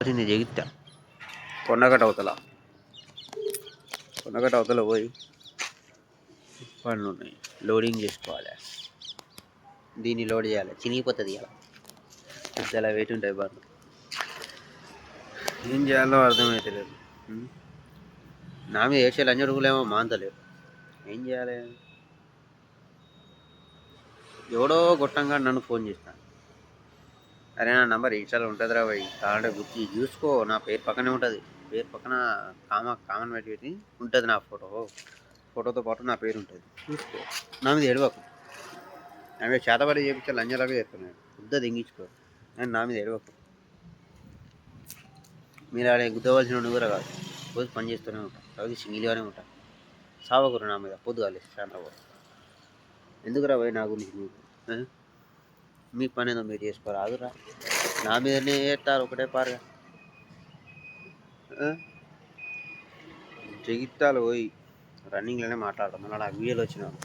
పోవాల్సింది జగిత్త కొండగట్ట అవతల పోయి పనులు ఉన్నాయి, లోడింగ్ చేసుకోవాలి. దీన్ని లోడ్ చేయాలి, చినిగిపోతుంది ఇలా పెద్దలా వెయిట్ ఉంటాయి బండ్లు. ఏం చేయాలో అర్థమవుతలేదు. నా మీద వేసే లంజడుగులేమో మాంతలేవు. ఏం చేయాలి? ఎవడో గొట్టంగా నన్ను ఫోన్ చేస్తాను. అరే నా నంబర్ ఇన్స్టాలో ఉంటుందిరా భయ్, కావాలంటే గుర్తి చూసుకో, నా పేరు పక్కనే ఉంటుంది. పేరు పక్కన కామన్ పెట్టి ఉంటుంది నా ఫోటోతో పాటు నా పేరు ఉంటుంది, చూసుకో. నా మీద ఎడవకు. నా మీద చేతబడి చేపించే లంజలాగా చేస్తున్నాడు, బుద్ధ దింగించుకో. అని నా మీద ఎడవకు. మీరు ఆడ గుద్దవలసిన నువ్వురా కాదు, రోజు పని చేస్తూనే ఉంటాను, రోజు సింగిల్గానే ఉంటాను. సావకురు నా మీద పొద్దుగాలి సాయంత్రం. ఎందుకురా భయ్ నా గురించి మీకు? మీ పని ఏదో మీరు చేసుకోరు, ఆదురా. నా మీదనే వేస్తారు ఒకటే పారుగా. జగిత్తాలు పోయి రన్నింగ్లోనే మాట్లాడతాం, మళ్ళీ నాకు వీడియోలు వచ్చినాను.